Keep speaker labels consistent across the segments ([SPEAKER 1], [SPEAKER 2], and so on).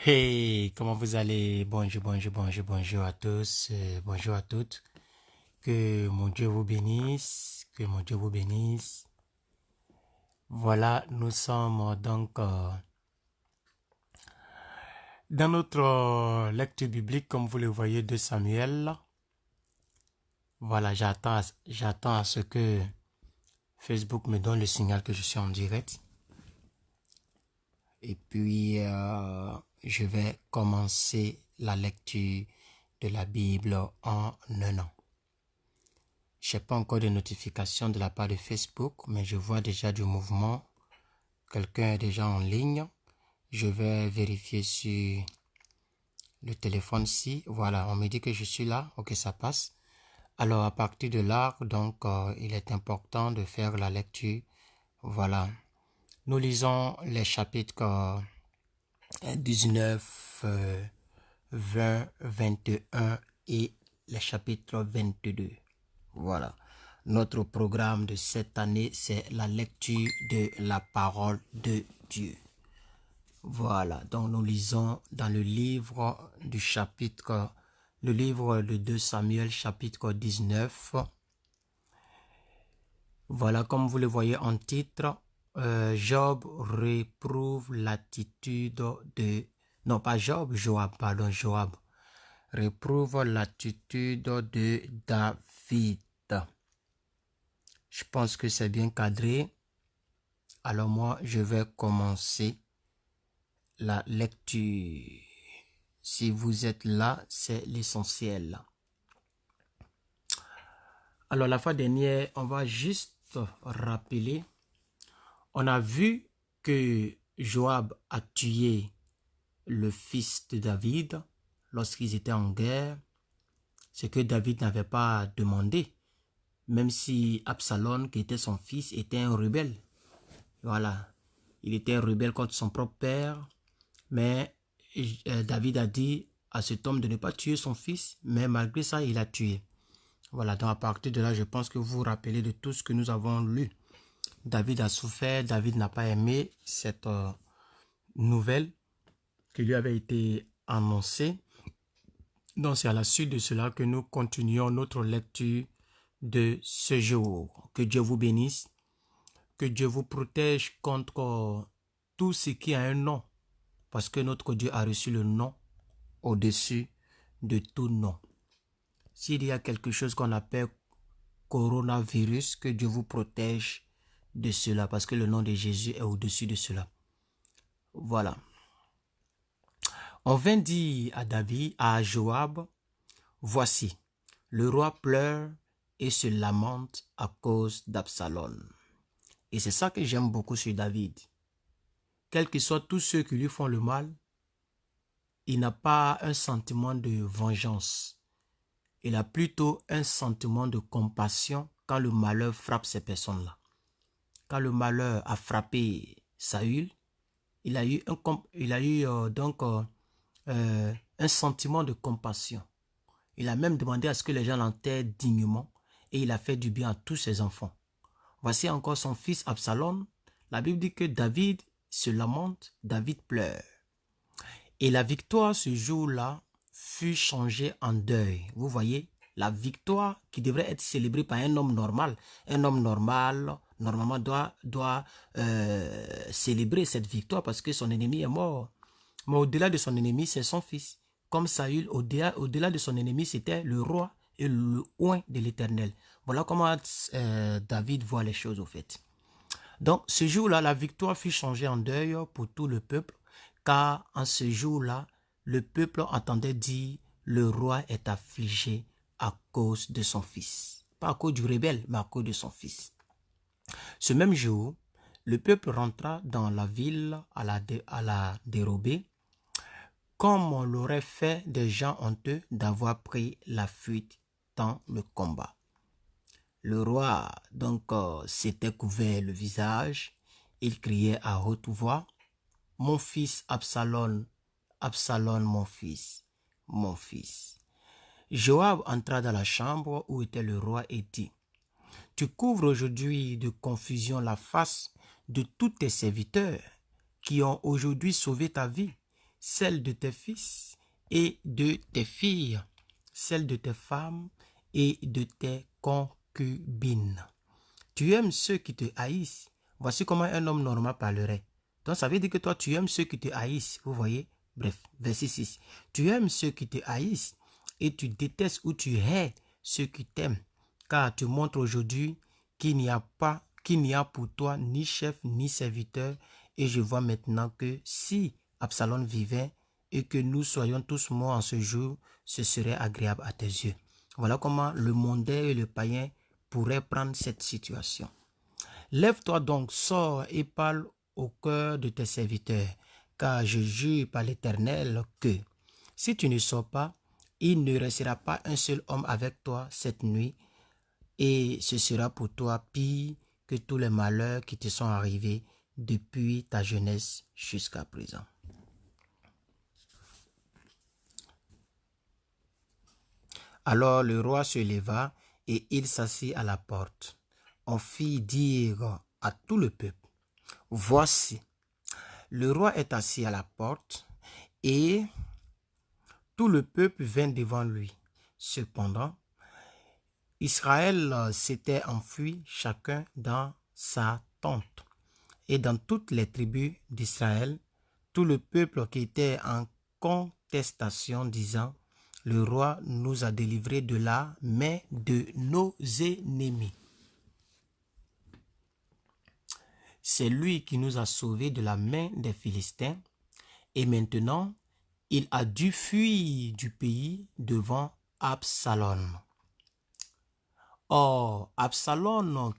[SPEAKER 1] Hey, comment vous allez? Bonjour à tous, bonjour à toutes. Que mon Dieu vous bénisse, que mon Dieu vous bénisse. Voilà, nous sommes donc dans notre lecture biblique, comme vous le voyez, de Samuel. Voilà, j'attends à ce que Facebook me donne le signal que je suis en direct. Et puis, je vais commencer la lecture de la Bible en un an. Je n'ai pas encore de notification de la part de Facebook, mais je vois déjà du mouvement. Quelqu'un est déjà en ligne. Je vais vérifier sur le téléphone-ci. Voilà, on me dit que je suis là. Ok, ça passe. Alors, à partir de là, donc, il est important de faire la lecture. Voilà. Nous lisons les chapitres 19, 20, 21 et les chapitres 22. Voilà. Notre programme de cette année, c'est la lecture de la parole de Dieu. Voilà. Donc, nous lisons dans le livre du chapitre, le livre de 2 Samuel, chapitre 19. Voilà, comme vous le voyez en titre, Job réprouve l'attitude de... Non, pas Job, Joab, pardon, Joab. Réprouve l'attitude de David. Je pense que c'est bien cadré. Alors moi, je vais commencer la lecture. Si vous êtes là, c'est l'essentiel. Alors la fois dernière, on va juste rappeler. On a vu que Joab a tué le fils de David lorsqu'ils étaient en guerre. Ce que David n'avait pas demandé. Même si Absalom, qui était son fils, était un rebelle. Voilà. Il était un rebelle contre son propre père. Mais David a dit à cet homme de ne pas tuer son fils. Mais malgré ça, il a tué. Voilà. Donc à partir de là, je pense que vous vous rappelez de tout ce que nous avons lu. David a souffert. David n'a pas aimé cette nouvelle qui lui avait été annoncée. Donc c'est à la suite de cela que nous continuons notre lecture de ce jour. Que Dieu vous bénisse. Que Dieu vous protège contre tout ce qui a un nom. Parce que notre Dieu a reçu le nom au-dessus de tout nom. S'il y a quelque chose qu'on appelle coronavirus, que Dieu vous protège de cela. Parce que le nom de Jésus est au-dessus de cela. Voilà. On vint dire à David, à Joab, voici, le roi pleure et se lamente à cause d'Absalom. Et c'est ça que j'aime beaucoup sur David. Quels que soient tous ceux qui lui font le mal, il n'a pas un sentiment de vengeance. Il a plutôt un sentiment de compassion quand le malheur frappe ces personnes-là. Quand le malheur a frappé Saül, il a eu un sentiment de compassion. Il a même demandé à ce que les gens l'enterrent dignement et il a fait du bien à tous ses enfants. Voici encore son fils Absalom. La Bible dit que David se lamente, David pleure. Et la victoire ce jour-là fut changée en deuil. Vous voyez, la victoire qui devrait être célébrée par un homme normal. Un homme normal, normalement, doit célébrer cette victoire parce que son ennemi est mort. Mais au-delà de son ennemi, c'est son fils. Comme Saül, au-delà de son ennemi, c'était le roi et le oint de l'Éternel. Voilà comment David voit les choses au fait. Donc, ce jour-là, la victoire fut changée en deuil pour tout le peuple, car en ce jour-là, le peuple entendait dire, le roi est affligé à cause de son fils. Pas à cause du rebelle, mais à cause de son fils. Ce même jour, le peuple rentra dans la ville à la dérobée, comme on l'aurait fait des gens honteux d'avoir pris la fuite dans le combat. Le roi donc s'était couvert le visage, il criait à haute voix, « Mon fils Absalom, Absalom mon fils, mon fils. » Joab entra dans la chambre où était le roi et dit, « Tu couvres aujourd'hui de confusion la face de tous tes serviteurs qui ont aujourd'hui sauvé ta vie. celles de tes fils et de tes filles, celles de tes femmes et de tes concubines. Tu aimes ceux qui te haïssent. Voici comment un homme normal parlerait. Donc ça veut dire que toi tu aimes ceux qui te haïssent. Vous voyez? Bref, verset 6. Tu aimes ceux qui te haïssent et tu détestes ou tu hais ceux qui t'aiment. Car tu montres aujourd'hui qu'il n'y a pour toi ni chef ni serviteur. Et je vois maintenant que si Absalom vivait et que nous soyons tous morts en ce jour, ce serait agréable à tes yeux. Voilà comment le mondain et le païen pourraient prendre cette situation. Lève-toi donc, sors et parle au cœur de tes serviteurs, car je jure par l'Éternel que si tu ne sors pas, il ne restera pas un seul homme avec toi cette nuit, et ce sera pour toi pire que tous les malheurs qui te sont arrivés depuis ta jeunesse jusqu'à présent. Alors le roi se leva et il s'assit à la porte. On fit dire à tout le peuple, voici, le roi est assis à la porte et tout le peuple vint devant lui. Cependant, Israël s'était enfui chacun dans sa tente. Et dans toutes les tribus d'Israël, tout le peuple qui était en contestation disant, le roi nous a délivrés de la main de nos ennemis. C'est lui qui nous a sauvés de la main des Philistins. Et maintenant, il a dû fuir du pays devant Absalom. Or, Absalom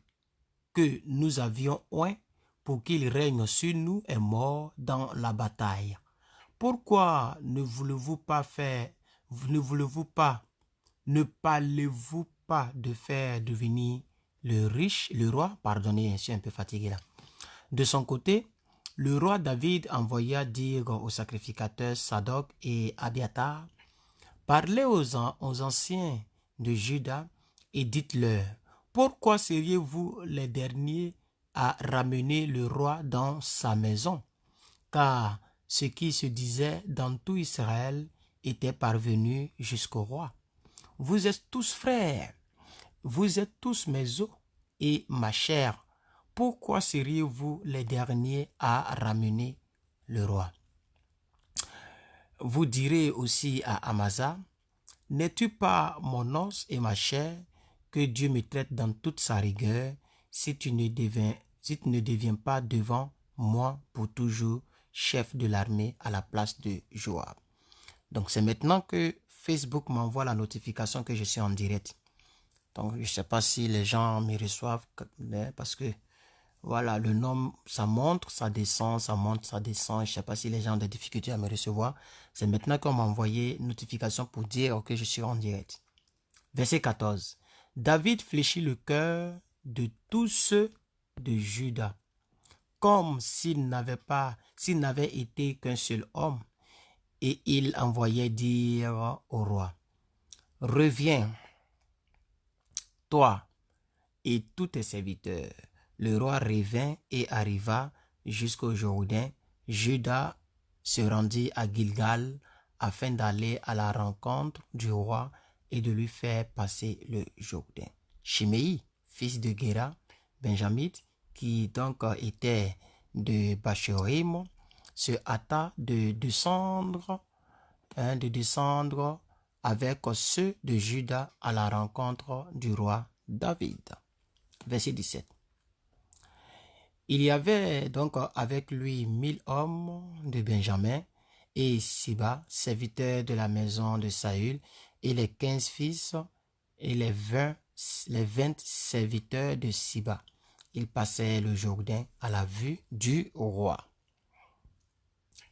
[SPEAKER 1] que nous avions oint pour qu'il règne sur nous est mort dans la bataille. Pourquoi ne parlez-vous pas de faire devenir le roi, pardonnez, je suis un peu fatigué là. De son côté, le roi David envoya dire aux sacrificateurs Sadok et Abiatar, parlez aux anciens de Juda et dites-leur, pourquoi seriez-vous les derniers à ramener le roi dans sa maison? Car ce qui se disait dans tout Israël était parvenu jusqu'au roi. Vous êtes tous frères, vous êtes tous mes os et ma chair. Pourquoi seriez-vous les derniers à ramener le roi? Vous direz aussi à Amasa, n'es-tu pas mon os et ma chair, que Dieu me traite dans toute sa rigueur, si tu ne deviens pas devant moi pour toujours chef de l'armée à la place de Joab. Donc c'est maintenant que Facebook m'envoie la notification que je suis en direct. Donc je ne sais pas si les gens me reçoivent, parce que voilà, le nom, ça monte, ça descend, ça monte, ça descend. Je ne sais pas si les gens ont des difficultés à me recevoir. C'est maintenant qu'on m'a envoyé une notification pour dire que je suis en direct. Verset 14. David fléchit le cœur de tous ceux de Juda, comme s'il n'avait été qu'un seul homme, et il envoyait dire au roi, reviens, toi et tous tes serviteurs. Le roi revint et arriva jusqu'au Jourdain. Juda se rendit à Gilgal afin d'aller à la rencontre du roi et de lui faire passer le Jourdain. Shimei, fils de Gera, benjamite, qui donc était de Bachorim, se hâta de descendre avec ceux de Juda à la rencontre du roi David. Verset 17. Il y avait donc avec lui 1000 hommes de Benjamin et Siba, serviteurs de la maison de Saül, et les 15 fils et les 20 serviteurs de Siba. Ils passaient le Jourdain à la vue du roi.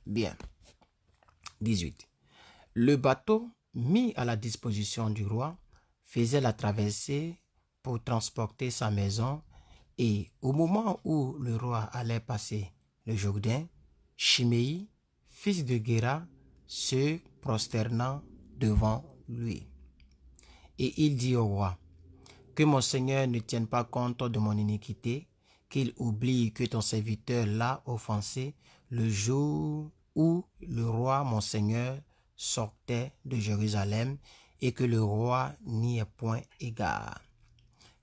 [SPEAKER 1] Bien. 18. Le bateau mis à la disposition du roi faisait la traversée pour transporter sa maison. Et au moment où le roi allait passer le Jourdain, Shimei, fils de Gera, se prosternant devant lui. Et il dit au roi, que mon Seigneur ne tienne pas compte de mon iniquité, qu'il oublie que ton serviteur l'a offensé le jour où le roi, mon Seigneur, sortait de Jérusalem, et que le roi n'y ait point égard.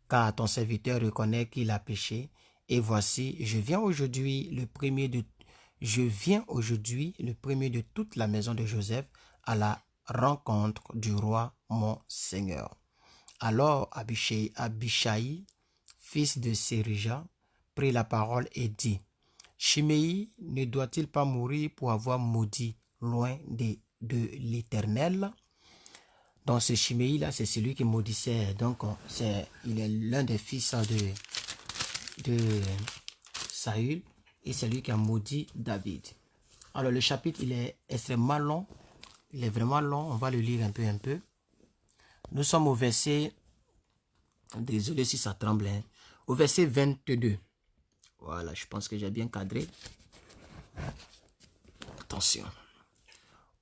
[SPEAKER 1] Car ton serviteur reconnaît qu'il a péché, et voici, je viens aujourd'hui le premier de toute la maison de Joseph à la rencontre du roi mon Seigneur. Alors Abishai, fils de Sérija, prit la parole et dit, Chiméi ne doit-il pas mourir pour avoir maudit loin de l'Éternel? Donc ce Chiméi-là, c'est celui qui maudissait. Donc il est l'un des fils de Saül et c'est lui qui a maudit David. Alors le chapitre, il est extrêmement long. Il est vraiment long. On va le lire un peu. Nous sommes au verset, désolé si ça tremble, hein, au verset 22. Voilà, je pense que j'ai bien cadré. Attention.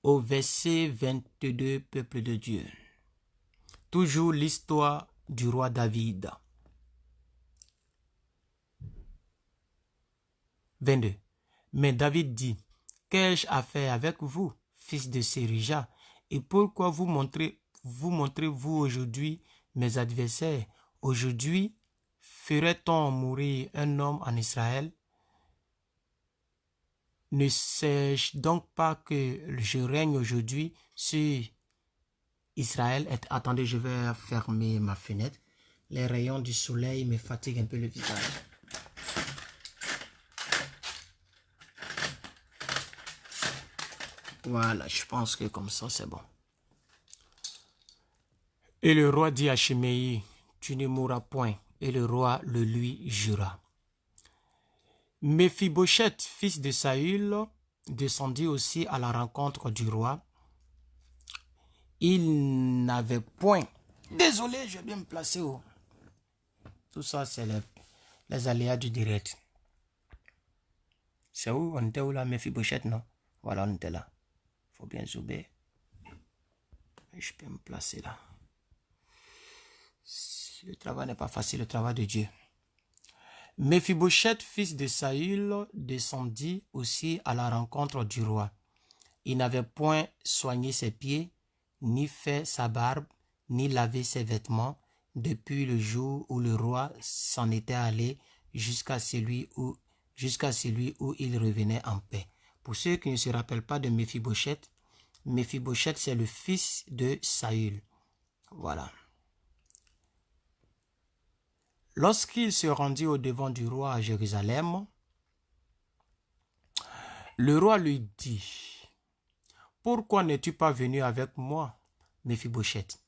[SPEAKER 1] Au verset 22, peuple de Dieu. Toujours l'histoire du roi David. 22. Mais David dit, qu'ai-je à faire avec vous, fils de Sérija, et pourquoi vous montrez-vous aujourd'hui mes adversaires? Aujourd'hui, ferait-on mourir un homme en Israël? Ne sais-je donc pas que je règne aujourd'hui sur Israël? Attendez, je vais fermer ma fenêtre. Les rayons du soleil me fatiguent un peu le visage. Voilà, je pense que comme ça, c'est bon. Et le roi dit à Chiméi, tu ne mourras point. Et le roi le lui jura. Méphibosheth, fils de Saül, descendit aussi à la rencontre du roi. Il n'avait point... Désolé, je vais bien me placer où. Tout ça, c'est les aléas du direct. C'est où? On était où là? Méphibosheth, non? Voilà, on était là. Il faut bien zoomer. Je peux me placer là. Le travail n'est pas facile, le travail de Dieu. Méphibosheth, fils de Saül, descendit aussi à la rencontre du roi. Il n'avait point soigné ses pieds, ni fait sa barbe, ni lavé ses vêtements, depuis le jour où le roi s'en était allé jusqu'à celui où il revenait en paix. Pour ceux qui ne se rappellent pas de Méphibosheth, Méphibosheth c'est le fils de Saül. Voilà. Lorsqu'il se rendit au devant du roi à Jérusalem, le roi lui dit, « Pourquoi n'es-tu pas venu avec moi, Méphibosheth ?»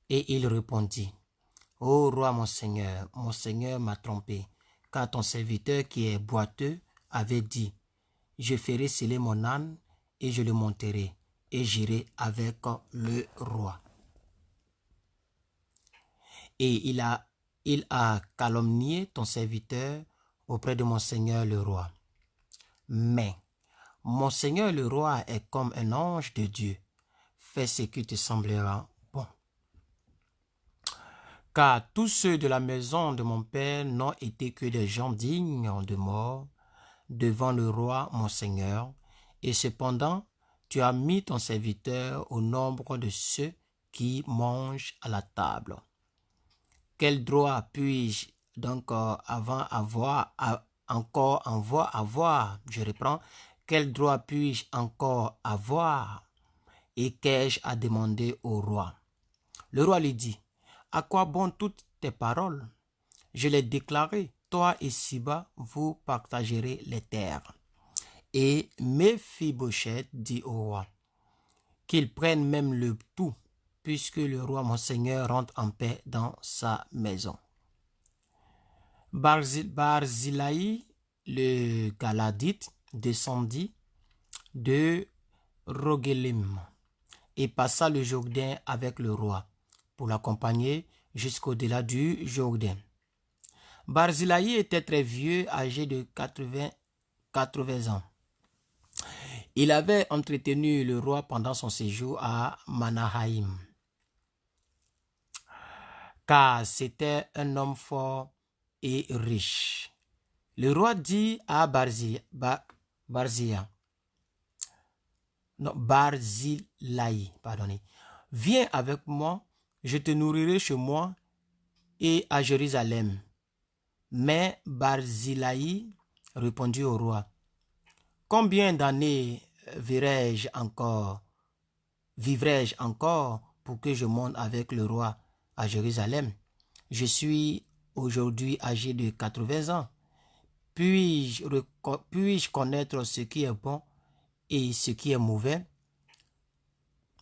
[SPEAKER 1] Et il répondit, « Ô roi mon Seigneur m'a trompé, car ton serviteur qui est boiteux avait dit, « Je ferai sceller mon âne et je le monterai, et j'irai avec le roi. » Et il a calomnié ton serviteur auprès de mon Seigneur le roi. Mais mon Seigneur le roi est comme un ange de Dieu. Fais ce qui te semblera bon. Car tous ceux de la maison de mon père n'ont été que des gens dignes de mort devant le roi mon Seigneur. Et cependant, tu as mis ton serviteur au nombre de ceux qui mangent à la table. Quel droit puis-je donc je reprends, quel droit puis-je encore avoir et qu'ai-je à demander au roi? Le roi lui dit, à quoi bon toutes tes paroles? Je l'ai déclaré, toi et Siba, vous partagerez les terres. Et Méphibosheth dit au roi, qu'il prenne même le tout, puisque le roi mon Seigneur rentre en paix dans sa maison. Barzillai, le Galadite, descendit de Rogelim et passa le Jourdain avec le roi pour l'accompagner jusqu'au-delà du Jourdain. Barzillai était très vieux, âgé de 80 ans. Il avait entretenu le roi pendant son séjour à Manahaïm, car c'était un homme fort et riche. Le roi dit à Barzia, non, Barzillai, pardonnez. Viens avec moi, je te nourrirai chez moi et à Jérusalem. Mais Barzillai répondit au roi, combien d'années vivrai-je encore pour que je monte avec le roi à Jérusalem? Je suis aujourd'hui âgé de 80 ans. Puis-je connaître ce qui est bon et ce qui est mauvais?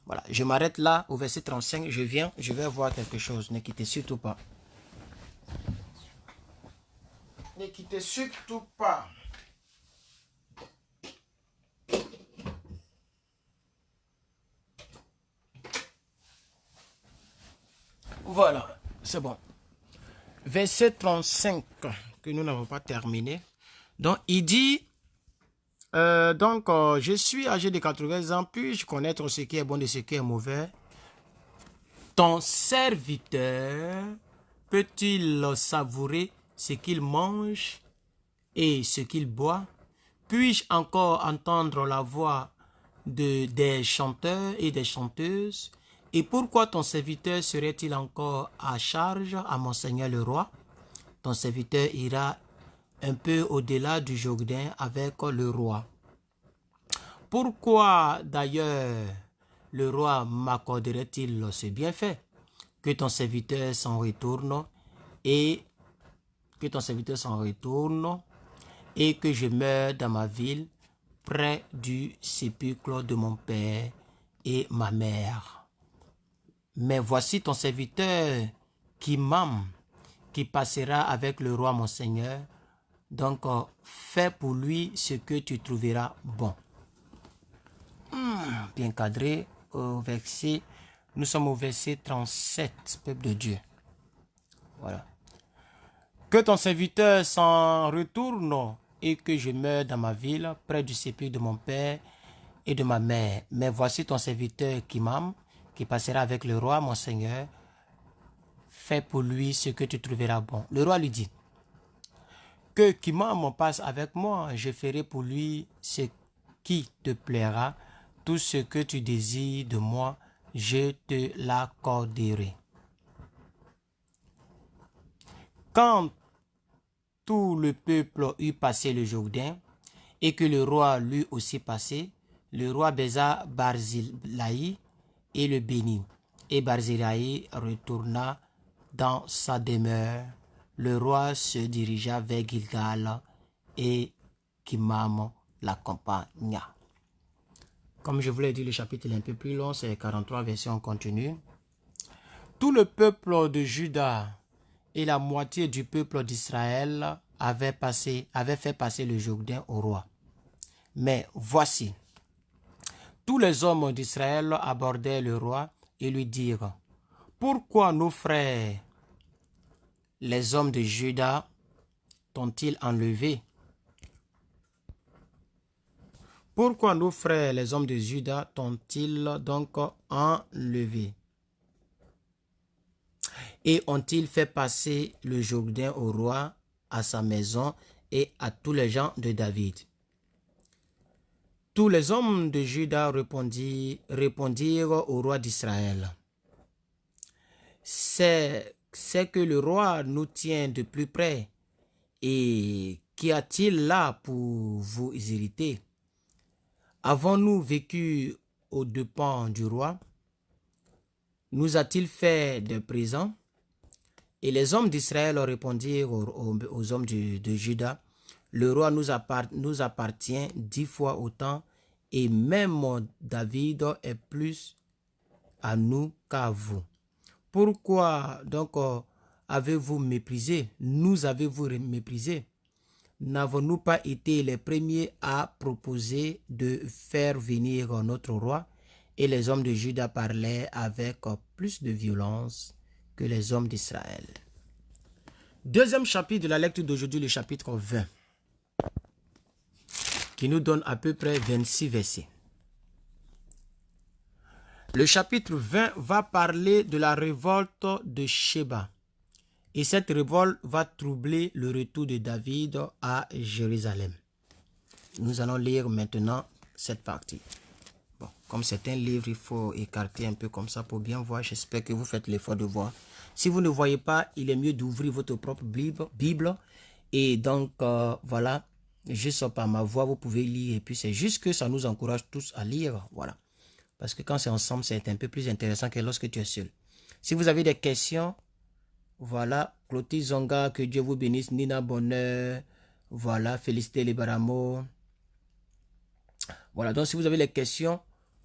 [SPEAKER 1] Voilà, je m'arrête là au verset 35. Je vais voir quelque chose. Ne quittez surtout pas. Ne quittez surtout pas. Voilà, c'est bon. Verset 35 que nous n'avons pas terminé. Donc, il dit, je suis âgé de 80 ans, puis-je connaître ce qui est bon et ce qui est mauvais? Ton serviteur peut-il savourer ce qu'il mange et ce qu'il boit? Puis-je encore entendre la voix des chanteurs et des chanteuses? Et pourquoi ton serviteur serait-il encore à charge à mon Seigneur le roi? Ton serviteur ira un peu au-delà du Jourdain avec le roi. Pourquoi d'ailleurs le roi m'accorderait-il ce bienfait? Que ton serviteur s'en retourne et que je meure dans ma ville près du sépulcre de mon père et ma mère. Mais voici ton serviteur qui m'aime, qui passera avec le roi mon Seigneur. Donc, fais pour lui ce que tu trouveras bon. Bien cadré au verset. Nous sommes au verset 37, peuple de Dieu. Voilà. Que ton serviteur s'en retourne et que je meure dans ma ville, près du sépulcre de mon père et de ma mère. Mais voici ton serviteur qui m'aime, qui passera avec le roi, mon Seigneur. Fais pour lui ce que tu trouveras bon. Le roi lui dit, que Kimam passe avec moi, je ferai pour lui ce qui te plaira. Tout ce que tu désires de moi, je te l'accorderai. Quand tout le peuple eut passé le Jourdain, et que le roi l'eut aussi passé, le roi baisa Barzillai et le bénit. Et Barzillai retourna dans sa demeure. Le roi se dirigea vers Gilgal et Kimam l'accompagna. Comme je vous l'ai dit, le chapitre est un peu plus long, c'est 43 versets en continu. Tout le peuple de Juda et la moitié du peuple d'Israël avaient fait passer le Jourdain au roi. Mais voici, tous les hommes d'Israël abordaient le roi et lui dirent, « Pourquoi nos frères, les hommes de Juda, t'ont-ils enlevé? Pourquoi nos frères, les hommes de Juda, t'ont-ils donc enlevé? Et ont-ils fait passer le Jourdain au roi, à sa maison et à tous les gens de David? » Tous les hommes de Juda répondirent au roi d'Israël, « C'est que le roi nous tient de plus près, et qu'y a-t-il là pour vous irriter? Avons-nous vécu aux dépens du roi? Nous a-t-il fait des présents? » Et les hommes d'Israël répondirent aux hommes de Juda, « Le roi nous appartient 10 fois autant, et même David est plus à nous qu'à vous. Pourquoi donc avez-vous méprisé? Nous avez-vous méprisé? N'avons-nous pas été les premiers à proposer de faire venir notre roi? » Et les hommes de Juda parlaient avec plus de violence que les hommes d'Israël. Deuxième chapitre de la lecture d'aujourd'hui, le chapitre 20, qui nous donne à peu près 26 versets. Le chapitre 20 va parler de la révolte de Sheba. Et cette révolte va troubler le retour de David à Jérusalem. Nous allons lire maintenant cette partie. Bon. comme certains livres, il faut écarter un peu comme ça pour bien voir. J'espère que vous faites l'effort de voir. Si vous ne voyez pas, il est mieux d'ouvrir votre propre Bible. Et donc, voilà, juste par ma voix, vous pouvez lire. Et puis, c'est juste que ça nous encourage tous à lire. Voilà. Parce que quand c'est ensemble, c'est un peu plus intéressant que lorsque tu es seul. Si vous avez des questions, voilà, Clotilde Zonga, que Dieu vous bénisse. Nina Bonheur, voilà, Félicité Liberamo. Voilà, donc si vous avez les questions,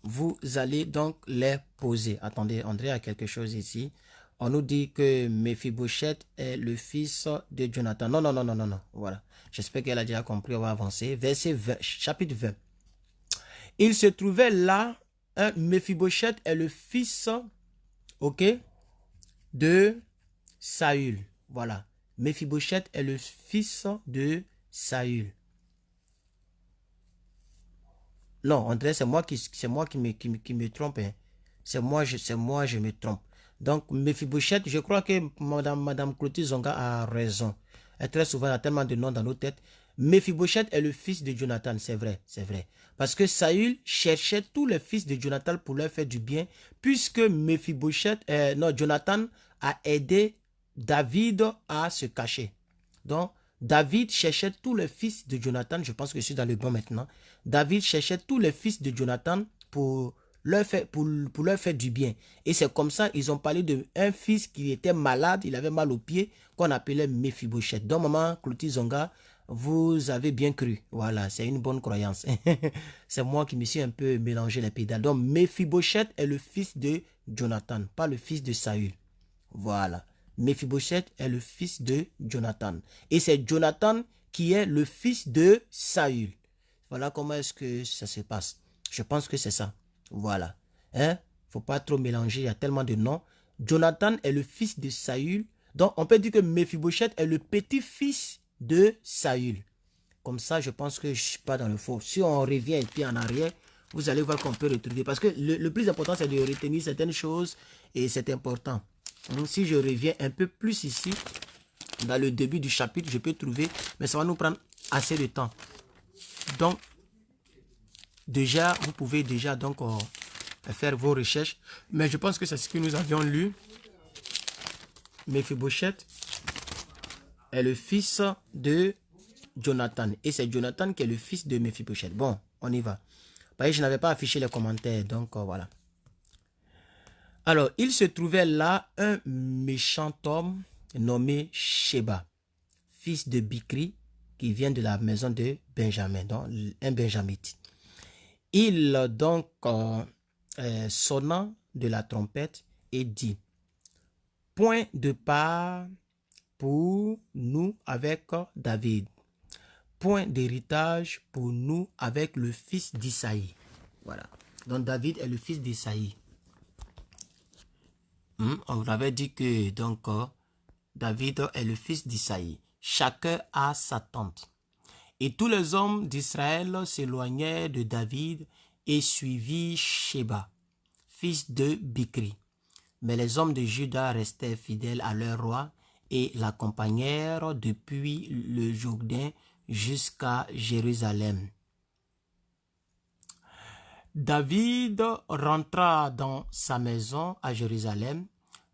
[SPEAKER 1] vous allez donc les poser. Attendez, André a quelque chose ici. On nous dit que Mephibosheth est le fils de Jonathan. Non, non, non, non, non, non. Voilà. J'espère qu'elle a déjà compris. On va avancer. Verset 20, chapitre 20. Il se trouvait là, Mephibosheth est le fils, ok, de Saül. Voilà. Mephibosheth est le fils de Saül. Non, André, c'est moi qui me trompe. Hein. C'est moi, je me trompe. Donc, Mephibosheth, je crois que Madame Clotilde Zonga a raison. Et très souvent, il y a tellement de noms dans nos têtes. Mephibosheth est le fils de Jonathan, c'est vrai, c'est vrai. Parce que Saül cherchait tous les fils de Jonathan pour leur faire du bien, puisque Jonathan a aidé David à se cacher. Donc, David cherchait tous les fils de Jonathan, je pense que je suis dans le bon maintenant. David cherchait tous les fils de Jonathan pour leur faire du bien. Et c'est comme ça, ils ont parlé d'un fils qui était malade, il avait mal aux pieds, qu'on appelait Mephibosheth. Donc, maman Clotilde Zonga, vous avez bien cru. Voilà, c'est une bonne croyance. C'est moi qui me suis un peu mélangé les pédales. Donc, Mephibosheth est le fils de Jonathan, pas le fils de Saül. Voilà. Mephibosheth est le fils de Jonathan. Et c'est Jonathan qui est le fils de Saül. Voilà comment est-ce que ça se passe. Je pense que c'est ça. Voilà. Hein? Faut pas trop mélanger, il y a tellement de noms. Jonathan est le fils de Saül. Donc, on peut dire que Mephibosheth est le petit-fils de Saül. Comme ça, je pense que je ne suis pas dans le faux. Si on revient et puis en arrière, vous allez voir qu'on peut retrouver. Parce que le plus important, c'est de retenir certaines choses et c'est important. Donc, si je reviens un peu plus ici, dans le début du chapitre, je peux trouver, mais ça va nous prendre assez de temps. Donc, déjà, vous pouvez déjà donc faire vos recherches. Mais je pense que c'est ce que nous avions lu. Mephibosheth est le fils de Jonathan. Et c'est Jonathan qui est le fils de Mephibosheth. Bon, on y va. Vous voyez, je n'avais pas affiché les commentaires, donc voilà. Alors, il se trouvait là un méchant homme nommé Sheba, fils de Bikri, qui vient de la maison de Benjamin, donc un Benjamite. Il donc sonna de la trompette et dit, point de part pour nous avec David, point d'héritage pour nous avec le fils d'Isaïe. Voilà. Donc David est le fils d'Isaïe. On vous avait dit que donc David est le fils d'Isaïe. Chacun a sa tente. Et tous les hommes d'Israël s'éloignaient de David et suivirent Sheba, fils de Bikri. Mais les hommes de Juda restèrent fidèles à leur roi et l'accompagnèrent depuis le Jourdain jusqu'à Jérusalem. David rentra dans sa maison à Jérusalem.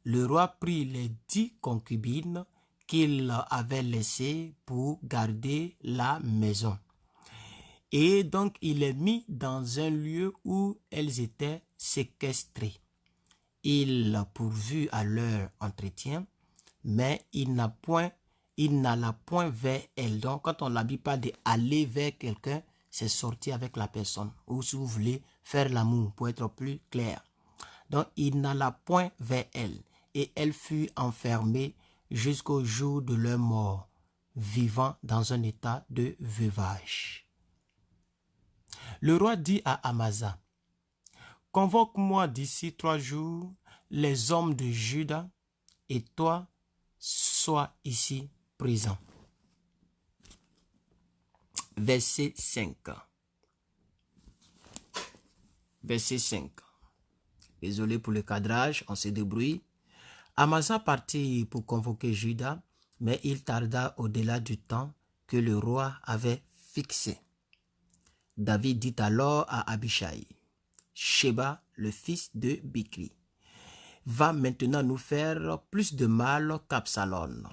[SPEAKER 1] Le roi prit les 10 concubines qu'il avait laissées pour garder la maison. Et donc il les mit dans un lieu où elles étaient séquestrées. Il pourvut à leur entretien, mais il n'alla point vers elles. Donc quand on n'habille pas d'aller vers quelqu'un, c'est sortir avec la personne. Ou si vous voulez faire l'amour, pour être plus clair. Donc il n'alla point vers elles. Et elles furent enfermées jusqu'au jour de leur mort, vivant dans un état de veuvage. Le roi dit à Amasa, « Convoque-moi d'ici 3 jours les hommes de Juda, et toi, sois ici présent. » Verset 5. Verset 5. Désolé pour le cadrage, on se débrouille. Amasa partit pour convoquer Juda, mais il tarda au-delà du temps que le roi avait fixé. David dit alors à Abishai, « Sheba, le fils de Bikri, va maintenant nous faire plus de mal qu'Absalom.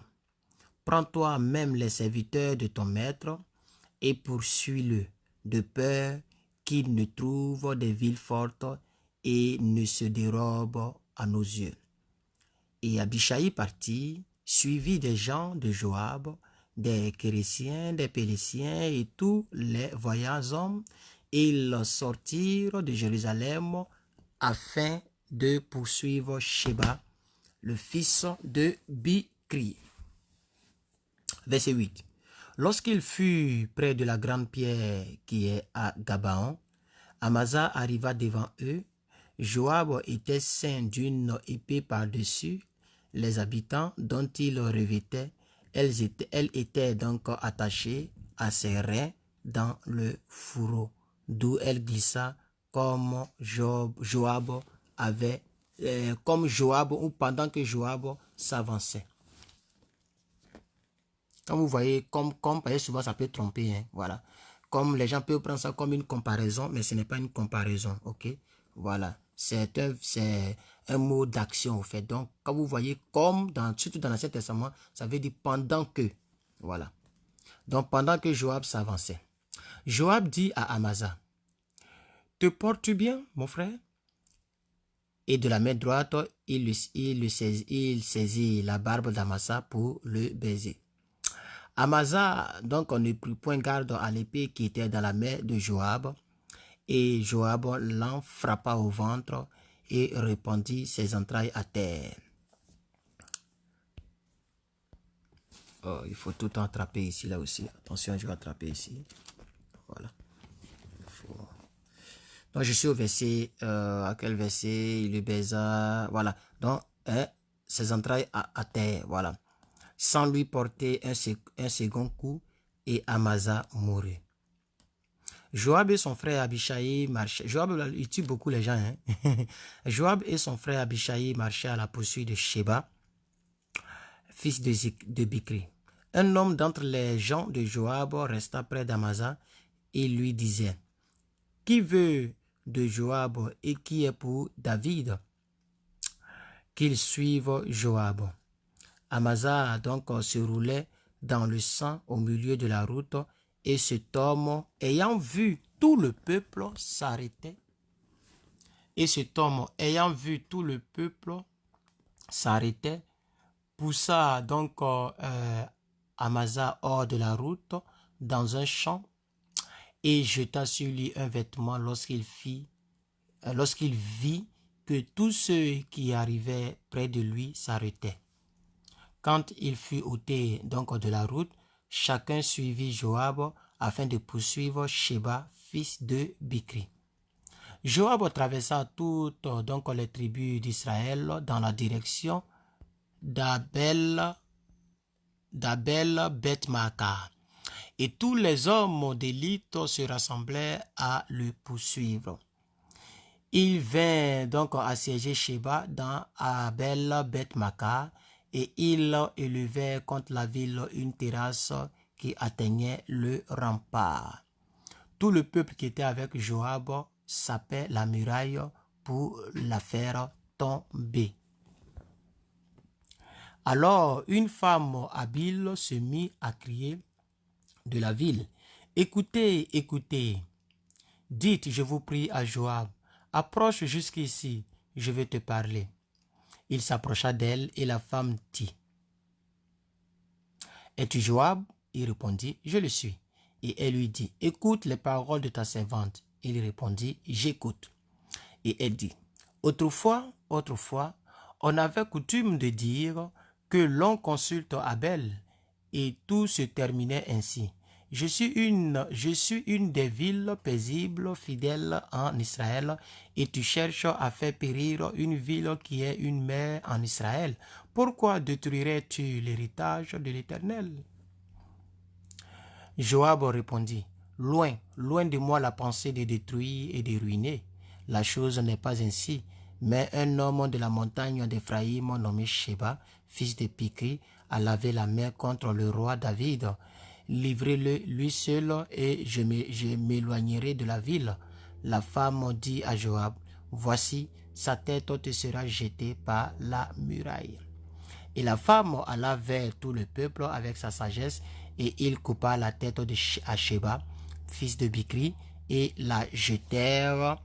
[SPEAKER 1] Prends-toi même les serviteurs de ton maître et poursuis-le, de peur qu'il ne trouve des villes fortes et ne se dérobe à nos yeux. Et Abishai partit, suivi des gens de Joab, des Kérésiens, des Pélésiens et tous les voyants hommes. Ils sortirent de Jérusalem afin de poursuivre Sheba, le fils de Bikri. Verset 8. Lorsqu'il fut près de la grande pierre qui est à Gabaon, Amasa arriva devant eux. Joab était ceint d'une épée par-dessus. Les habitants dont il revêtait, elles étaient donc attachées à ses reins dans le fourreau, d'où elle glissa comme Joab ou pendant que Joab s'avançait. Comme vous voyez, comme souvent ça peut tromper, hein, voilà. Comme les gens peuvent prendre ça comme une comparaison, mais ce n'est pas une comparaison, ok? Voilà, c'est un mot d'action, au fait. Donc, quand vous voyez comme, surtout dans l'Ancien Testament, ça veut dire pendant que, voilà. Donc, pendant que Joab s'avançait. Joab dit à Amasa, « Te portes-tu bien, mon frère ?» Et de la main droite, il saisit la barbe d'Amasa pour le baiser. Amasa, donc, on ne prit point garde à l'épée qui était dans la main de Joab, et Joab l'en frappa au ventre et répandit ses entrailles à terre. Oh, il faut tout le temps attraper ici, là aussi. Attention, je vais attraper ici. Voilà. Donc, je suis au verset, à quel verset? Il le baisa, voilà. Donc, ses entrailles à terre, voilà. Sans lui porter un second coup, et Amasa mourut. Joab et son frère Abishai marchaient. Joab, il tue beaucoup les gens. Hein? Joab et son frère Abishai marchaient à la poursuite de Sheba, fils de Bikri. Un homme d'entre les gens de Joab resta près d'Amasa et lui disait, « Qui veut de Joab et qui est pour David? Qu'il suive Joab. » Amasa donc se roulait dans le sang au milieu de la route, et cet homme, ayant vu tout le peuple, s'arrêtait. Et cet homme, ayant vu tout le peuple, s'arrêtait, poussa donc Amasa hors de la route, dans un champ, et jeta sur lui un vêtement lorsqu'il vit que tous ceux qui arrivaient près de lui s'arrêtaient. Quand il fut ôté donc de la route, chacun suivit Joab afin de poursuivre Sheba, fils de Bikri. Joab traversa toutes donc les tribus d'Israël dans la direction d'Abel Beth-Maacah. Et tous les hommes d'élite se rassemblaient à le poursuivre. Il vint donc assiéger Sheba dans Abel Beth-Maacah, et il élevait contre la ville une terrasse qui atteignait le rempart. Tout le peuple qui était avec Joab sapait la muraille pour la faire tomber. Alors une femme habile se mit à crier de la ville, « Écoutez, écoutez, dites, je vous prie à Joab, approche jusqu'ici, je vais te parler. » Il s'approcha d'elle et la femme dit, « Es-tu Joab ?» Il répondit, « Je le suis. » Et elle lui dit, « Écoute les paroles de ta servante. » Il répondit, « J'écoute. » Et elle dit, « Autrefois, on avait coutume de dire que l'on consulte Abel, et tout se terminait ainsi. Je suis une des villes paisibles, fidèles en Israël, et tu cherches à faire périr une ville qui est une mère en Israël. Pourquoi détruirais-tu l'héritage de l'Éternel? » Joab répondit, « Loin de moi la pensée de détruire et de ruiner. La chose n'est pas ainsi, mais un homme de la montagne d'Éphraïm nommé Sheba, fils de Bikri, a lavé la main contre le roi David. Livrez-le lui seul et je m'éloignerai de la ville. » La femme dit à Joab, « voici, sa tête te sera jetée par la muraille. Et la femme alla vers tout le peuple avec sa sagesse, et il coupa la tête de Sheba, fils de Bikri, et la jetèrent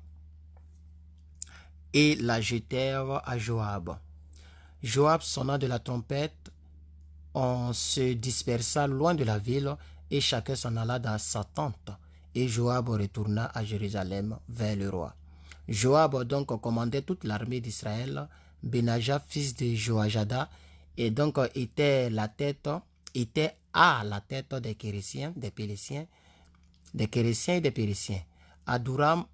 [SPEAKER 1] à Joab. Joab sonna de la trompette, on se dispersa loin de la ville, et chacun s'en alla dans sa tente. Et Joab retourna à Jérusalem vers le roi. Joab donc commandait toute l'armée d'Israël. Benaja, fils de Joajada, et donc était à la tête des Kérésiens, des Pélésiens, des Kérésiens et des Pérésiens. Adoram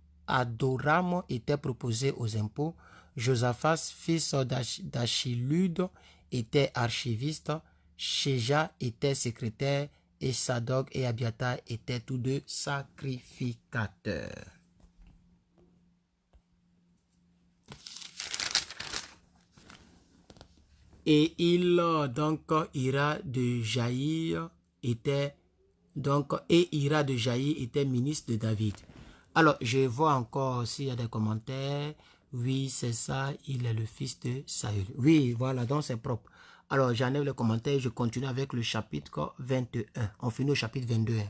[SPEAKER 1] était proposé aux impôts. Josaphat, fils d'Achilud, était archiviste. Sheja était secrétaire, et Sadok et Abiatar étaient tous deux sacrificateurs. Et il donc Ira de Jaïr était ministre de David. Alors, je vois encore s'il y a des commentaires. Oui, c'est ça, il est le fils de Saül. Oui, voilà, donc c'est propre. Alors, j'enlève le commentaire, je continue avec le chapitre 21. On finit au chapitre 22.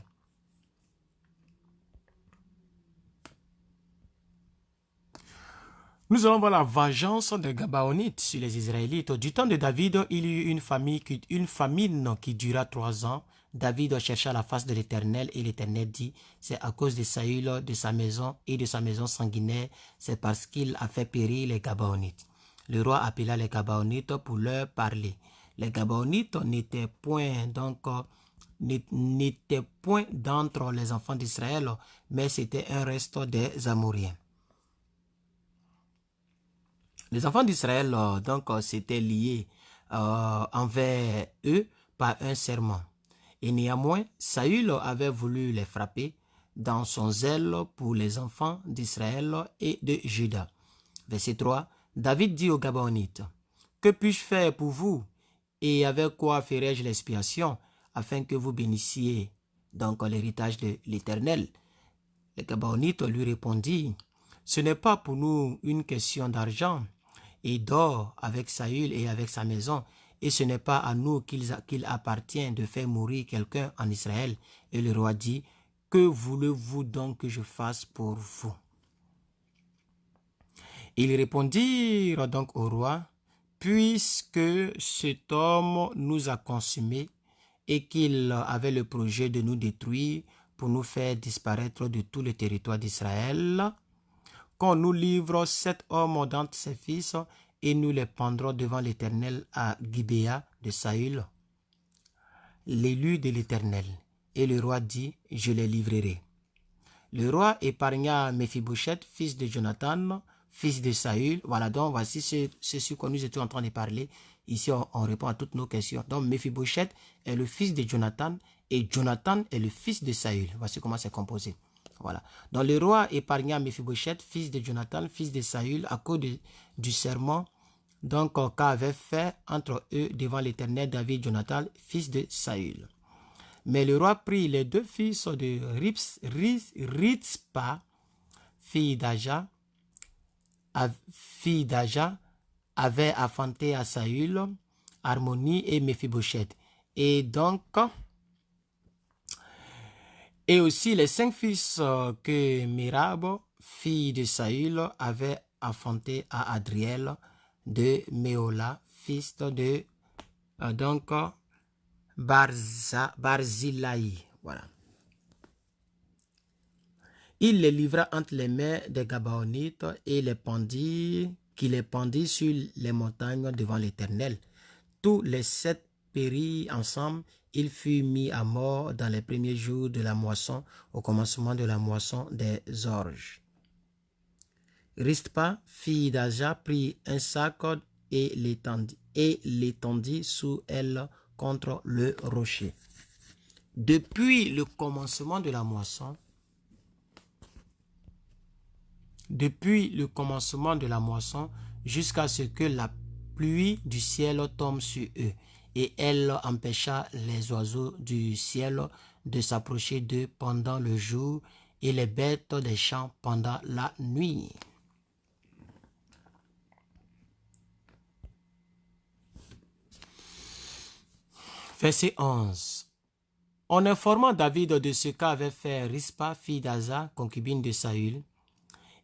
[SPEAKER 1] Nous allons voir la vengeance des Gabaonites sur les Israélites. Du temps de David, il y eut une famine qui dura 3 ans. David chercha la face de l'Éternel, et l'Éternel dit, c'est à cause de Saül, de sa maison et de sa maison sanguinaire, c'est parce qu'il a fait périr les Gabaonites. Le roi appela les Gabaonites pour leur parler. Les Gabaonites n'étaient point d'entre les enfants d'Israël, mais c'était un reste des Amoriens. Les enfants d'Israël s'étaient liés envers eux par un serment. Et néanmoins, Saül avait voulu les frapper dans son zèle pour les enfants d'Israël et de Juda. Verset 3. David dit aux Gabaonites, « Que puis-je faire pour vous, et avec quoi ferai-je l'expiation, afin que vous bénissiez donc l'héritage de l'Éternel ?» Les Gabaonites lui répondirent, « Ce n'est pas pour nous une question d'argent et d'or avec Saül et avec sa maison, et ce n'est pas à nous qu'il appartient de faire mourir quelqu'un en Israël. » Et le roi dit, « Que voulez-vous donc que je fasse pour vous? » Ils répondirent donc au roi, « Puisque cet homme nous a consumés et qu'il avait le projet de nous détruire pour nous faire disparaître de tout le territoire d'Israël, qu'on nous livre 7 hommes d'entre ses fils, et nous les pendrons devant l'Éternel à Gibéa de Saül, l'élu de l'Éternel. » Et le roi dit, « Je les livrerai. » Le roi épargna Méphibosheth, fils de Jonathan, fils de Saül. Voilà, donc voici ce que nous étions en train de parler. Ici, on répond à toutes nos questions. Donc, Méphibosheth est le fils de Jonathan, et Jonathan est le fils de Saül. Voici comment c'est composé. Voilà. Donc, le roi épargna Méphibosheth, fils de Jonathan, fils de Saül, à cause du serment qu'avait fait entre eux devant l'Éternel David Jonathan, fils de Saül. Mais le roi prit les 2 fils de Ritzpa, fille d'Aja, avait affanté à Saül, Harmonie et Méphibosheth. Et aussi les 5 fils que Merab, fille de Saül, avait affanté à Adriel de Méola, fils de Barzillai. Voilà. Il les livra entre les mains des Gabaonites et qui les pendit sur les montagnes devant l'Éternel. Tous les 7 périrent ensemble. Il fut mis à mort dans les premiers jours de la moisson, au commencement de la moisson des orges. Rizpa, fille d'Aja, prit un sac et l'étendit sous elle contre le rocher. Depuis le commencement de la moisson, jusqu'à ce que la pluie du ciel tombe sur eux, et elle empêcha les oiseaux du ciel de s'approcher d'eux pendant le jour, et les bêtes des champs pendant la nuit. Verset 11. En informant David de ce qu'avait fait Rispa, fille d'Asa, concubine de Saül,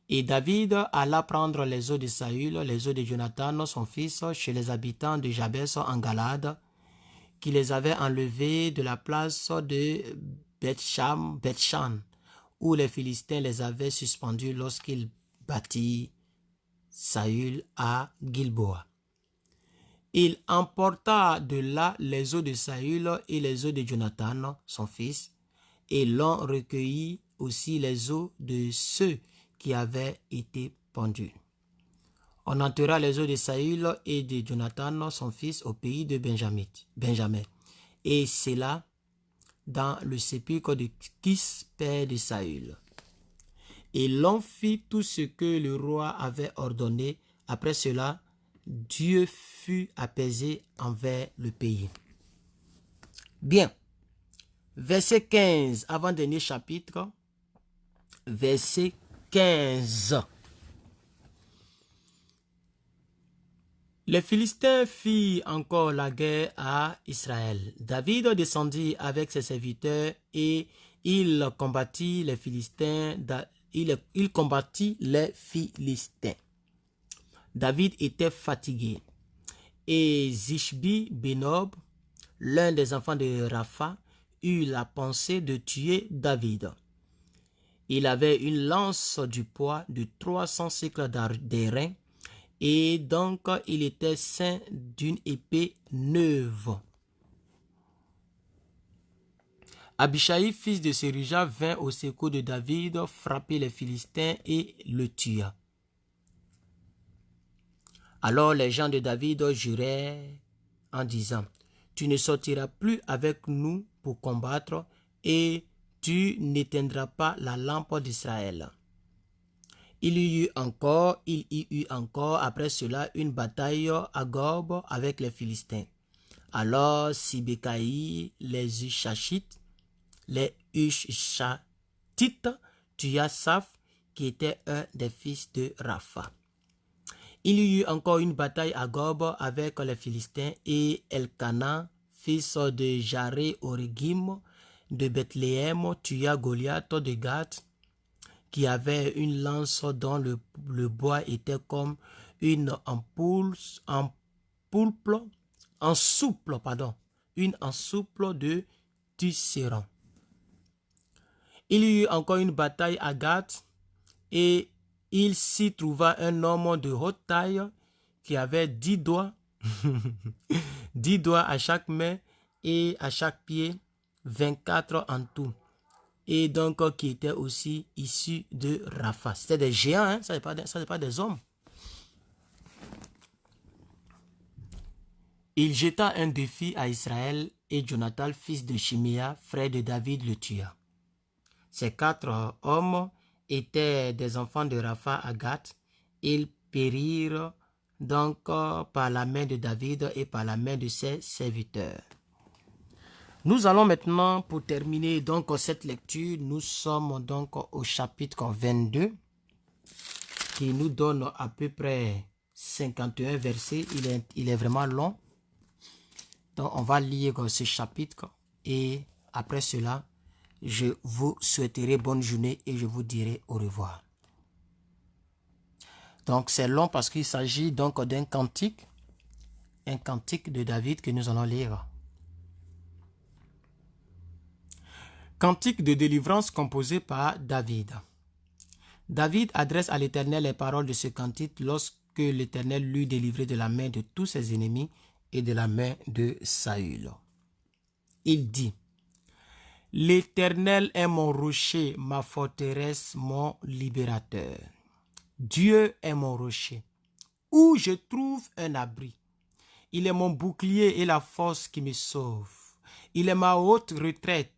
[SPEAKER 1] et David alla prendre les os de Saül, les os de Jonathan, son fils, chez les habitants de Jabès en Galade, qui les avaient enlevés de la place de Bethshan, où les Philistins les avaient suspendus lorsqu'ils battirent Saül à Gilboa. Il emporta de là les os de Saül et les os de Jonathan, son fils, et l'on recueillit aussi les os de ceux qui avaient été pendus. On enterra les os de Saül et de Jonathan, son fils, au pays de Benjamin. Et c'est là, dans le sépulcre de Kis, père de Saül. Et l'on fit tout ce que le roi avait ordonné. Après cela, Dieu fut apaisé envers le pays. Bien. Verset 15, avant-dernier chapitre. Verset 15. Les Philistins firent encore la guerre à Israël. David descendit avec ses serviteurs et il combattit les Philistins. Il combattit les Philistins. David était fatigué. Et Zishbi Benob, l'un des enfants de Rapha, eut la pensée de tuer David. Il avait une lance du poids de 300 cycles d'airain, et donc il était ceint d'une épée neuve. Abishai, fils de Séruja, vint au secours de David, frapper les Philistins et le tua. Alors les gens de David jurèrent en disant, « Tu ne sortiras plus avec nous pour combattre, et tu n'éteindras pas la lampe d'Israël. » Il y eut encore après cela une bataille à Gob avec les Philistins. Alors Sibécaï, les Ushachites, tua Saph, qui était un des fils de Rapha. Il y eut encore une bataille à Gob avec les Philistins, et Elkana, fils de Jaré-Orégim de Bethléem, tua Goliath de Gath, qui avait une lance dont le bois était comme une ensouple de Tisséron. Il y eut encore une bataille à Gath, et il s'y trouva un homme de haute taille qui avait 10 doigts, 10 doigts à chaque main et à chaque pied, 24 en tout. Et donc qui était aussi issu de Rapha. C'était des géants, hein? Ça n'est pas des hommes. Il jeta un défi à Israël et Jonathan, fils de Chiméa, frère de David, le tua. Ces 4 hommes étaient des enfants de Rapha à Gath. Ils périrent donc par la main de David et par la main de ses serviteurs. Nous allons maintenant, pour terminer donc cette lecture, nous sommes donc au chapitre 22 qui nous donne à peu près 51 versets. Il est vraiment long. Donc on va lire ce chapitre et après cela, je vous souhaiterai bonne journée et je vous dirai au revoir. Donc c'est long parce qu'il s'agit donc d'un cantique, un cantique de David que nous allons lire. Cantique de délivrance composé par David. David adresse à l'Éternel les paroles de ce cantique lorsque l'Éternel l'eut délivré de la main de tous ses ennemis et de la main de Saül. Il dit, « L'Éternel est mon rocher, ma forteresse, mon libérateur. Dieu est mon rocher, où je trouve un abri. Il est mon bouclier et la force qui me sauve. Il est ma haute retraite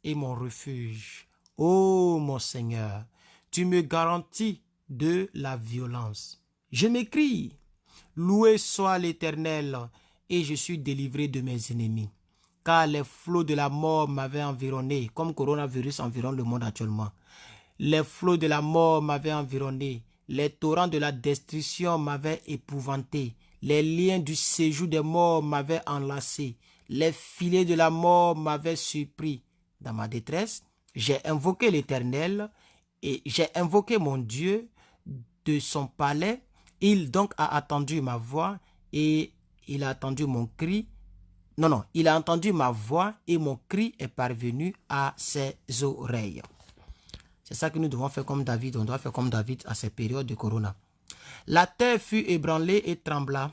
[SPEAKER 1] et mon refuge. Ô mon Seigneur, tu me garantis de la violence. Je m'écrie, loué soit l'Éternel, et je suis délivré de mes ennemis. Car les flots de la mort m'avaient environné, comme coronavirus environne le monde actuellement. Les flots de la mort m'avaient environné, les torrents de la destruction m'avaient épouvanté, les liens du séjour des morts m'avaient enlacé, Les filets de la mort m'avaient surpris dans ma détresse. J'ai invoqué l'Éternel et j'ai invoqué mon Dieu de son palais. Il donc a attendu ma voix et il a attendu mon cri. Non, il a entendu ma voix et mon cri est parvenu à ses oreilles. C'est ça que nous devons faire comme David. On doit faire comme David à ces périodes de corona. La terre fut ébranlée et trembla.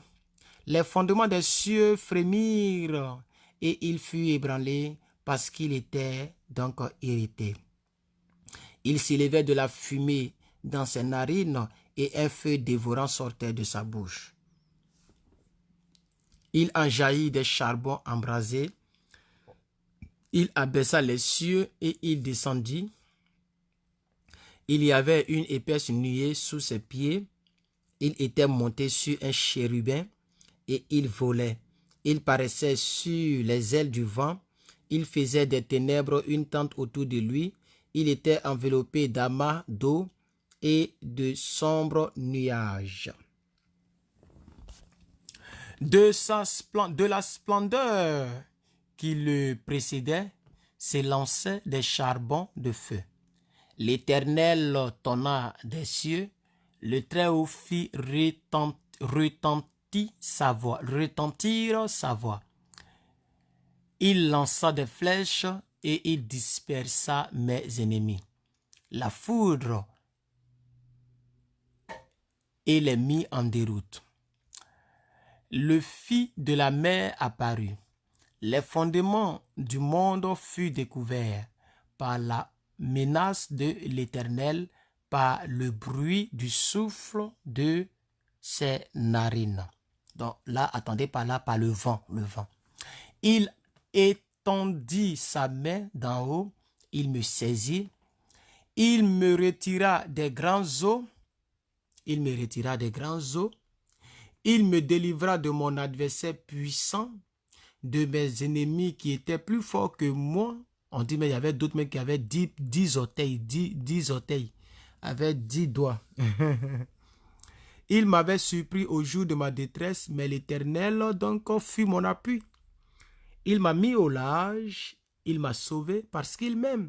[SPEAKER 1] Les fondements des cieux frémirent et il fut ébranlé parce qu'il était donc irrité. Il s'élevait de la fumée dans ses narines et un feu dévorant sortait de sa bouche. Il en jaillit des charbons embrasés. Il abaissa les cieux et il descendit. Il y avait une épaisse nuée sous ses pieds. Il était monté sur un chérubin et il volait. Il paraissait sur les ailes du vent. Il faisait des ténèbres une tente autour de lui. Il était enveloppé d'amas d'eau et de sombres nuages. De la splendeur qui le précédait s'élançaient des charbons de feu. L'Éternel tonna des cieux, le Très-Haut fit retentir sa voix. Il lança des flèches et il dispersa mes ennemis. La foudre et les mit en déroute. Le fil de la mer apparut. Les fondements du monde furent découverts par la menace de l'Éternel, par le bruit du souffle de ses narines. Donc là, attendez par là, par le vent. Il étendit sa main d'en haut, il me saisit, il me retira des grands eaux, il me délivra de mon adversaire puissant, de mes ennemis qui étaient plus forts que moi. On dit, mais il y avait d'autres mecs qui avaient 10 orteils, 10 orteils, avec 10 doigts. Il m'avait surpris au jour de ma détresse, mais l'Éternel donc fut mon appui. Il m'a mis au large, il m'a sauvé parce qu'il m'aime.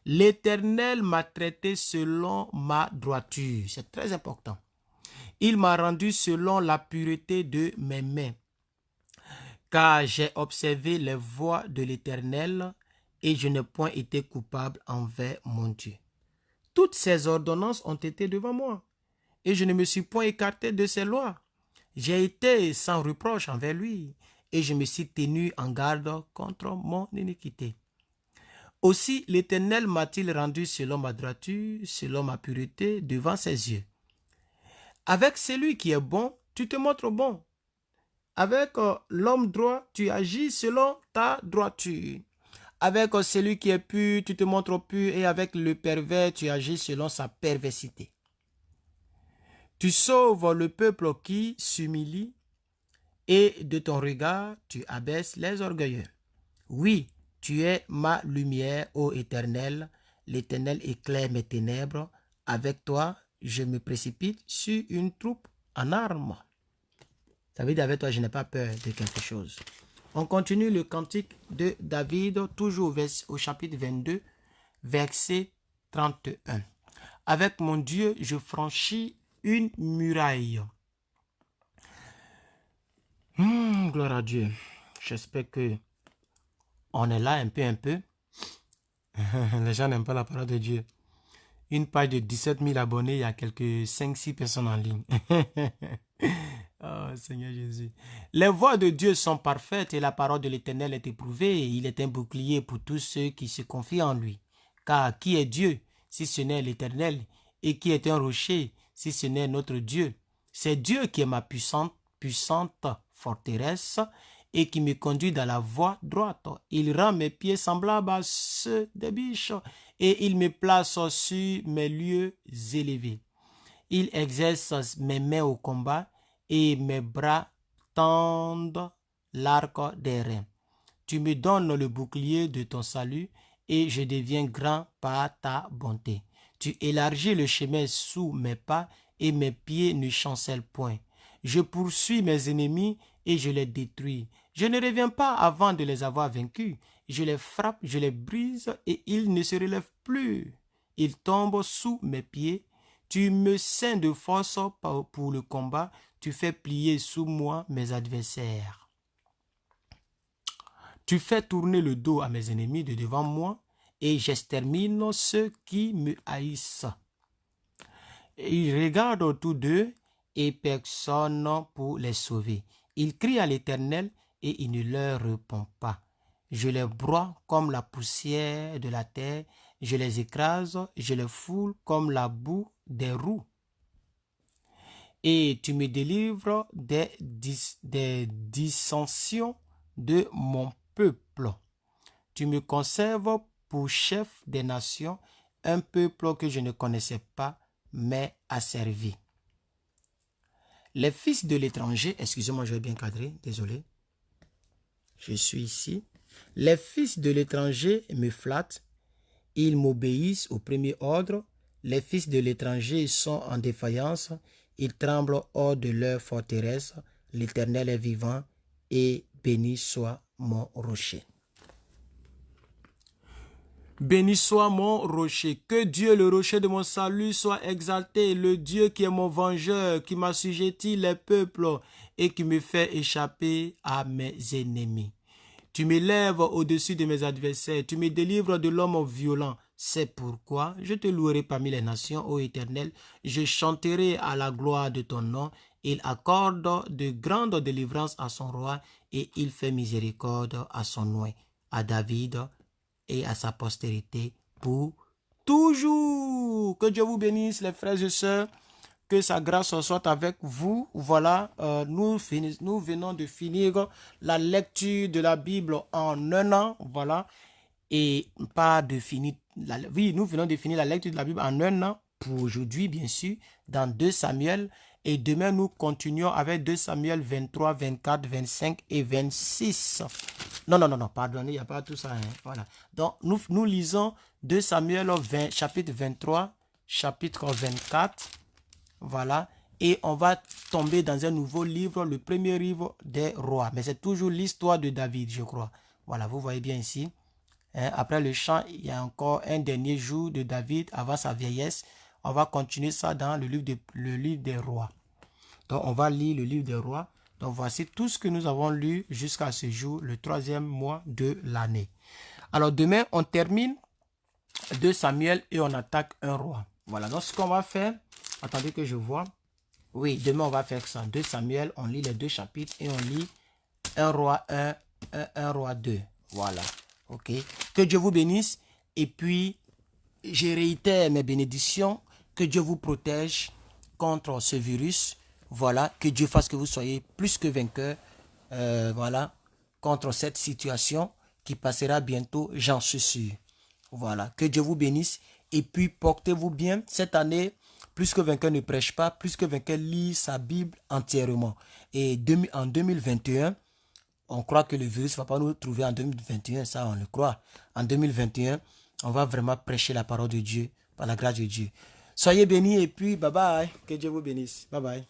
[SPEAKER 1] L'Éternel m'a traité selon ma droiture. C'est très important. Il m'a rendu selon la pureté de mes mains. Car j'ai observé les voies de l'Éternel et je n'ai point été coupable envers mon Dieu. Toutes ses ordonnances ont été devant moi et je ne me suis point écarté de ses lois. J'ai été sans reproche envers lui et je me suis tenu en garde contre mon iniquité. Aussi l'Éternel m'a-t-il rendu selon ma droiture, selon ma pureté devant ses yeux. Avec celui qui est bon, tu te montres bon. Avec l'homme droit, tu agis selon ta droiture. Avec celui qui est pur, tu te montres pur. Et avec le pervers, tu agis selon sa perversité. Tu sauves le peuple qui s'humilie. Et de ton regard, tu abaisses les orgueilleux. Oui, tu es ma lumière, ô Éternel. L'Éternel éclaire mes ténèbres. Avec toi, je me précipite sur une troupe en armes. Ça veut dire avec toi, je n'ai pas peur de quelque chose. On continue le cantique de David, toujours au chapitre 22, verset 31. Avec mon Dieu, je franchis une muraille. Gloire à Dieu. J'espère que on est là un peu. Les gens n'aiment pas la parole de Dieu. Une page de 17 000 abonnés, il y a quelques 5-6 personnes en ligne. Oh Seigneur Jésus. Les voies de Dieu sont parfaites et la parole de l'Éternel est éprouvée. Il est un bouclier pour tous ceux qui se confient en lui. Car qui est Dieu si ce n'est l'Éternel? Et qui est un rocher si ce n'est notre Dieu? C'est Dieu qui est ma puissante forteresse et qui me conduit dans la voie droite. Il rend mes pieds semblables à ceux des biches et il me place sur mes lieux élevés. Il exerce mes mains au combat et mes bras tendent l'arc des reins. Tu me donnes le bouclier de ton salut et je deviens grand par ta bonté. Tu élargis le chemin sous mes pas et mes pieds ne chancellent point. Je poursuis mes ennemis et je les détruis. Je ne reviens pas avant de les avoir vaincus. Je les frappe, je les brise et ils ne se relèvent plus. Ils tombent sous mes pieds. Tu me ceins de force pour le combat. Tu fais plier sous moi mes adversaires. Tu fais tourner le dos à mes ennemis de devant moi et j'extermine ceux qui me haïssent. Ils regardent autour d'eux et personne pour les sauver. Ils crient à l'Éternel et il ne leur répond pas. Je les broie comme la poussière de la terre, je les écrase, je les foule comme la boue des roues. Et tu me délivres des dissensions de mon peuple. Tu me conserves pour chef des nations, un peuple que je ne connaissais pas, mais asservi. Les fils de l'étranger, excusez-moi, je vais bien cadrer, désolé. Je suis ici. Les fils de l'étranger me flattent, ils m'obéissent au premier ordre. Les fils de l'étranger sont en défaillance, ils tremblent hors de leur forteresse. L'Éternel est vivant et béni soit mon rocher. Béni soit mon rocher, que Dieu, le rocher de mon salut, soit exalté, le Dieu qui est mon vengeur, qui m'assujettit les peuples et qui me fait échapper à mes ennemis. Tu m'élèves au-dessus de mes adversaires, tu me délivres de l'homme violent. C'est pourquoi je te louerai parmi les nations, ô Éternel, je chanterai à la gloire de ton nom. Il accorde de grandes délivrances à son roi et il fait miséricorde à son oint, à David et à sa postérité pour toujours. Que Dieu vous bénisse, les frères et sœurs. Que sa grâce soit avec vous. Voilà, nous venons de finir la lecture de la Bible en un an. Voilà, et pas de finir. Oui, nous venons de finir la lecture de la Bible en un an pour aujourd'hui, bien sûr, dans 2 Samuel. Et demain, nous continuons avec 2 Samuel 23, 24, 25 et 26. Non, pardonnez, il n'y a pas tout ça. Hein, voilà. Donc, nous lisons 2 Samuel 20, chapitre 23, chapitre 24. Voilà. Et on va tomber dans un nouveau livre, le premier livre des rois. Mais c'est toujours l'histoire de David, je crois. Voilà, vous voyez bien ici. Hein, après le chant, il y a encore un dernier jour de David avant sa vieillesse. On va continuer ça dans le livre des rois. Donc, on va lire le livre des rois. Donc, voici tout ce que nous avons lu jusqu'à ce jour, le 3e mois de l'année. Alors, demain, on termine 2 Samuel et on attaque un roi. Voilà, donc ce qu'on va faire, attendez que je vois. Oui, demain, on va faire ça. 2 Samuel, on lit les 2 chapitres et on lit un roi 1, un roi 2. Voilà, ok. Que Dieu vous bénisse et puis, je réitère mes bénédictions. Que Dieu vous protège contre ce virus. Voilà, que Dieu fasse que vous soyez plus que vainqueurs, voilà, contre cette situation qui passera bientôt, j'en suis sûr. Voilà, que Dieu vous bénisse et puis portez-vous bien. Cette année, plus que vainqueur ne prêche pas, plus que vainqueur lit sa Bible entièrement. Et en 2021, on croit que le virus ne va pas nous trouver en 2021, ça on le croit. En 2021, on va vraiment prêcher la parole de Dieu par la grâce de Dieu. Soyez bénis et puis bye bye, que Dieu vous bénisse. Bye bye.